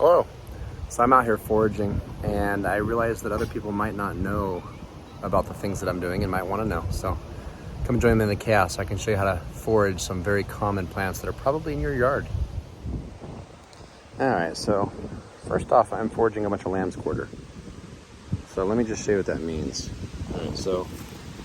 Hello. So I'm out here foraging, and I realized that other people might not know about the things that I'm doing and might want to know. So come join me in the chaos so I can show you how to forage some very common plants that are probably in your yard. All right, so first off, I'm foraging a bunch of lamb's quarter. So let me just show you what that means. All right, so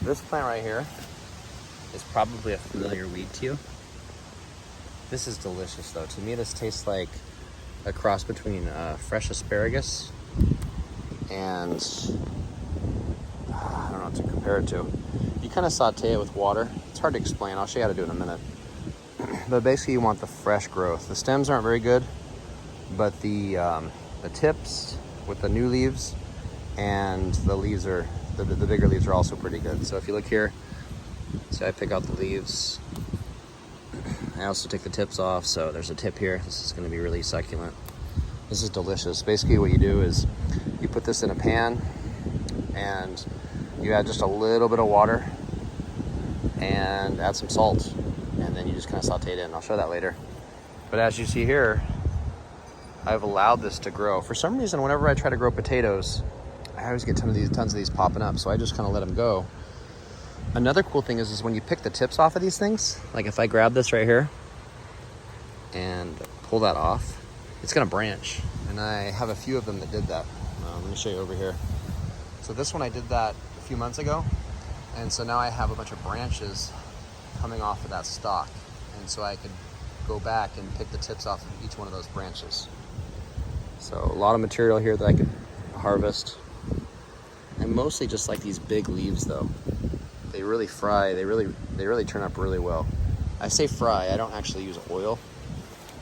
this plant right here is probably a familiar weed to you. This is delicious though. To me, this tastes like a cross between fresh asparagus and I don't know what to compare it to. You kind of saute it with water. It's hard to explain. I'll show you how to do it in a minute. But basically you want the fresh growth. The stems aren't very good, but the tips with the new leaves and the leaves are, the bigger leaves are also pretty good. So if you look here, so I pick out the leaves. I also take the tips off, so there's a tip here. This is gonna be really succulent. This is delicious. Basically what you do is you put this in a pan and you add just a little bit of water and add some salt, and then you just kind of saute it in. I'll show that later. But as you see here, I've allowed this to grow. For some reason, whenever I try to grow potatoes, I always get tons of these popping up, so I just kind of let them go. Another cool thing is when you pick the tips off of these things, like if I grab this right here and pull that off, it's gonna branch. And I have a few of them that did that. Let me show you over here. So this one I did that a few months ago. And so now I have a bunch of branches coming off of that stalk. And so I could go back and pick the tips off of each one of those branches. So a lot of material here that I could harvest. I mostly just like these big leaves though. They really fry, they really turn up really well. I say fry, I don't actually use oil.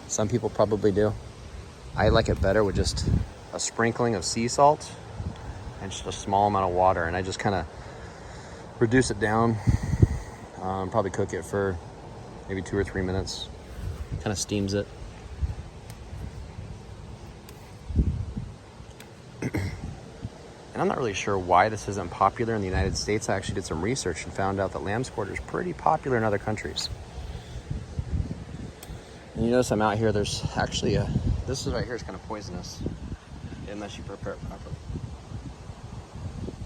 Some people probably do. I like it better with just a sprinkling of sea salt and just a small amount of water, and I just kind of reduce it down. Probably cook it for maybe 2 or 3 minutes. Kind of steams it. And I'm not really sure why this isn't popular in the United States. I actually did some research and found out that lamb's quarter is pretty popular in other countries. And you notice I'm out here, there's actually this is right here is kind of poisonous unless you prepare it properly.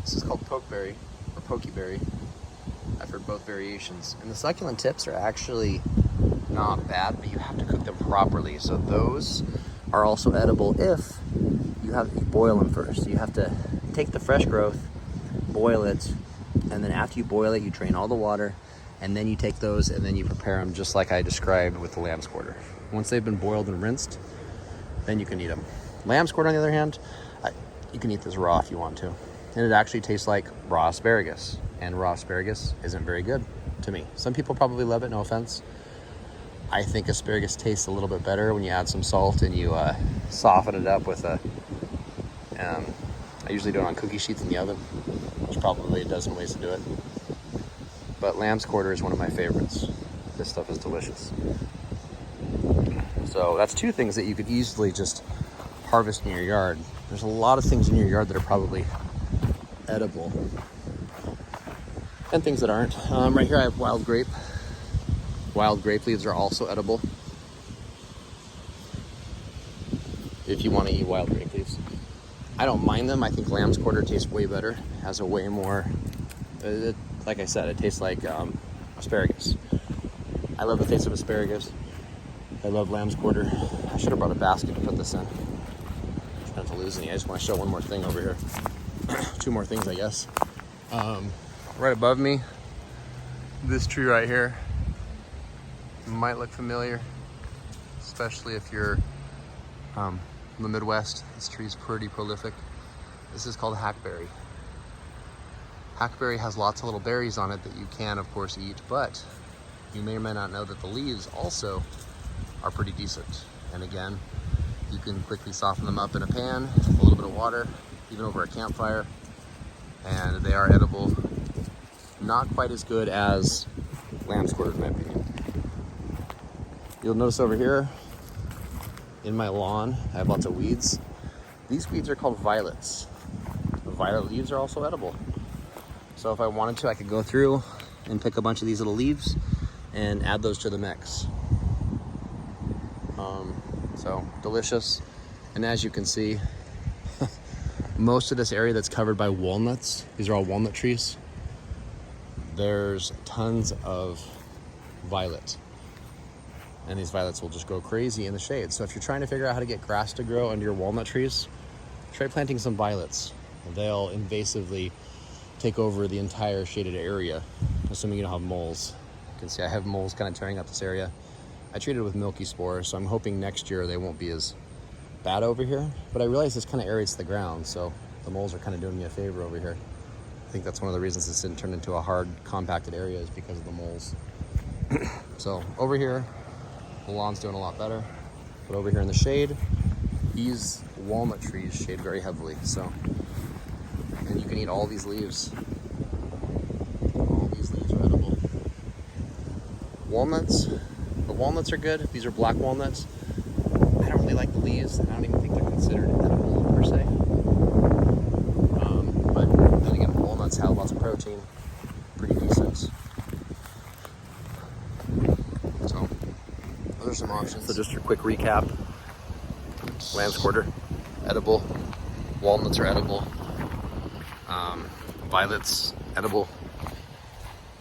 This is called Pokeberry or Pokeberry. I've heard both variations. And the succulent tips are actually not bad, but you have to cook them properly. So those are also edible if you boil them first. You have to take the fresh growth, boil it, and then after you boil it, you drain all the water, and then you take those and then you prepare them just like I described with the lamb's quarter. Once they've been boiled and rinsed, then you can eat them. Lamb's quarter, on the other hand, you can eat this raw if you want to. And it actually tastes like raw asparagus, and raw asparagus isn't very good to me. Some people probably love it, no offense. I think asparagus tastes a little bit better when you add some salt and you soften it up with I usually do it on cookie sheets in the oven. There's probably a dozen ways to do it. But lamb's quarter is one of my favorites. This stuff is delicious. So that's two things that you could easily just harvest in your yard. There's a lot of things in your yard that are probably edible. And things that aren't. Right here I have wild grape. Wild grape leaves are also edible. If you want to eat wild grape leaves. I don't mind them. I think lamb's quarter tastes way better. Has a way more, like I said, it tastes like asparagus. I love the taste of asparagus. I love lamb's quarter. I should have brought a basket to put this in. Trying not to lose any. I just want to show one more thing over here. 2 more things, I guess. Right above me, this tree right here might look familiar, especially if you're in the Midwest. This tree is pretty prolific. This is called hackberry. Hackberry has lots of little berries on it that you can, of course, eat, but you may or may not know that the leaves also are pretty decent. And again, you can quickly soften them up in a pan, a little bit of water, even over a campfire, and they are edible. Not quite as good as lamb's quarter, in my opinion. You'll notice over here, in my lawn, I have lots of weeds. These weeds are called violets. The violet leaves are also edible. So if I wanted to, I could go through and pick a bunch of these little leaves and add those to the mix. So delicious. And as you can see, most of this area that's covered by walnuts, these are all walnut trees, there's tons of violet. And these violets will just go crazy in the shade. So if you're trying to figure out how to get grass to grow under your walnut trees, try planting some violets. They'll invasively take over the entire shaded area, assuming you don't have moles. You can see I have moles kind of tearing up this area. I treated it with milky spores, so I'm hoping next year they won't be as bad over here. But I realize this kind of aerates the ground, so the moles are kind of doing me a favor over here. I think that's one of the reasons this didn't turn into a hard, compacted area, is because of the moles. So over here, the lawn's doing a lot better. But over here in the shade, these walnut trees shade very heavily. So, and you can eat all these leaves. All these leaves are edible. Walnuts, the walnuts are good. These are black walnuts. I don't really like the leaves, and I don't even think they're considered edible per se. But then again, walnuts have lots of protein, pretty decent. So those are some options. So just a quick recap: lamb's quarter, edible. Walnuts are edible. Violets, edible.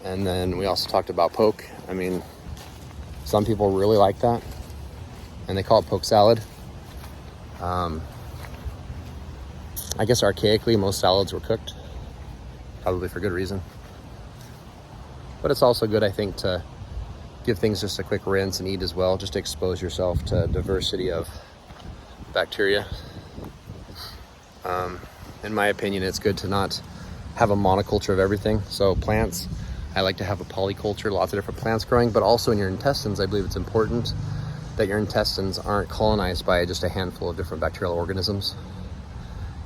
And then we also talked about poke. I mean, some people really like that, and they call it poke salad. I guess archaically, most salads were cooked, probably for good reason. But it's also good, I think, to give things just a quick rinse and eat as well, just to expose yourself to a diversity of bacteria. In my opinion, it's good to not have a monoculture of everything. So plants, I like to have a polyculture, lots of different plants growing, but also in your intestines, I believe it's important that your intestines aren't colonized by just a handful of different bacterial organisms.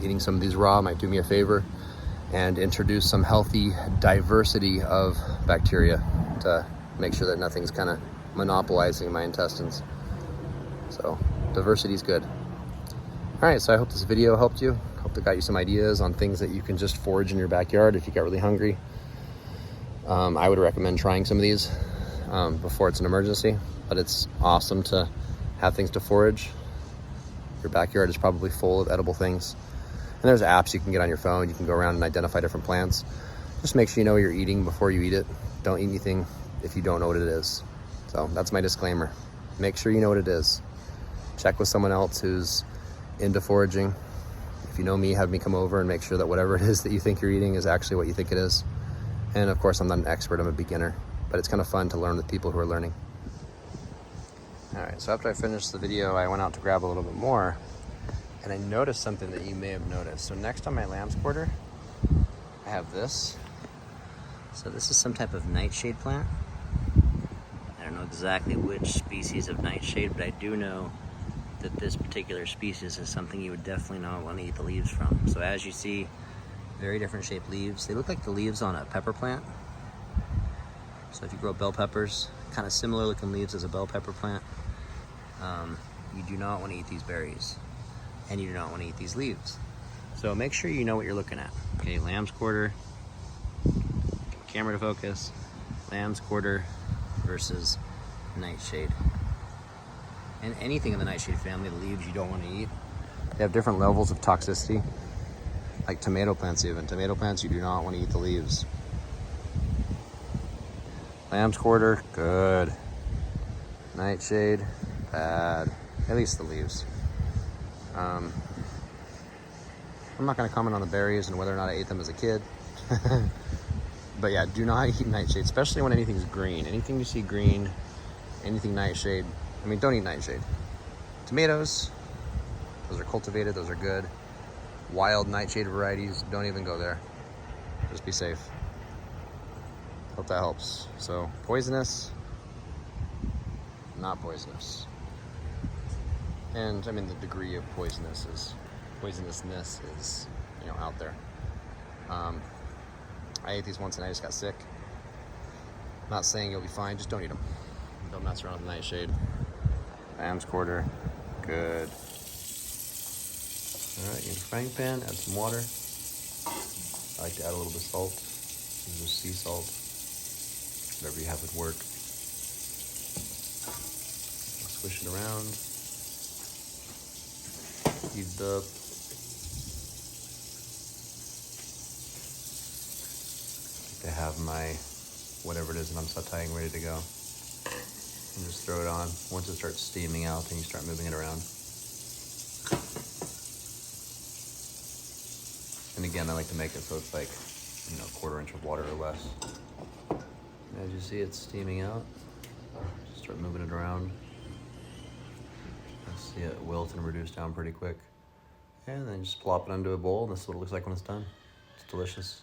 Eating some of these raw might do me a favor and introduce some healthy diversity of bacteria to make sure that nothing's kind of monopolizing my intestines. So diversity is good. All right, so I hope this video helped you. Hope it got you some ideas on things that you can just forage in your backyard if you get really hungry. I would recommend trying some of these before it's an emergency, but it's awesome to have things to forage. Your backyard is probably full of edible things. And there's apps you can get on your phone. You can go around and identify different plants. Just make sure you know what you're eating before you eat it. Don't eat anything if you don't know what it is. So that's my disclaimer. Make sure you know what it is. Check with someone else who's into foraging. If you know me, have me come over and make sure that whatever it is that you think you're eating is actually what you think it is. And of course, I'm not an expert, I'm a beginner, but it's kind of fun to learn with people who are learning. All right, so after I finished the video, I went out to grab a little bit more, and I noticed something that you may have noticed. So next on my lamb's quarter, I have this. So this is some type of nightshade plant. I don't know exactly which species of nightshade, but I do know that this particular species is something you would definitely not want to eat the leaves from. So as you see, very different shaped leaves. They look like the leaves on a pepper plant. So if you grow bell peppers, kind of similar looking leaves as a bell pepper plant, you do not want to eat these berries, and you do not want to eat these leaves. So make sure you know what you're looking at. Okay, lamb's quarter, camera to focus, lamb's quarter versus nightshade. And anything in the nightshade family, the leaves you don't want to eat. They have different levels of toxicity, like tomato plants even. Tomato plants, you do not want to eat the leaves. Lamb's quarter, good. Nightshade, bad. At least the leaves. I'm not going to comment on the berries and whether or not I ate them as a kid. But yeah, do not eat nightshade, especially when anything's green. Anything you see green, anything nightshade, I mean, don't eat nightshade. Tomatoes, those are cultivated, those are good. Wild nightshade varieties, don't even go there. Just be safe. Hope that helps. So, poisonous, not poisonous. And I mean, the degree of poisousness is, you know, out there. I ate these once and I just got sick. Not saying you'll be fine, just don't eat them. Don't mess around with the nightshade. Lamb's quarter, good. All right, in your frying pan, add some water. I like to add a little bit of salt. This is sea salt. Whatever you have would work. Swish it around. heat up. To have my whatever it is that I'm sauteing ready to go. And just throw it on. Once it starts steaming out, then you start moving it around. And again, I like to make it so it's like, you know, 1/4 inch of water or less. And as you see, it's steaming out. Just start moving it around. You'll see it wilt and reduce down pretty quick. And then just plop it into a bowl. This is what it looks like when it's done. It's delicious.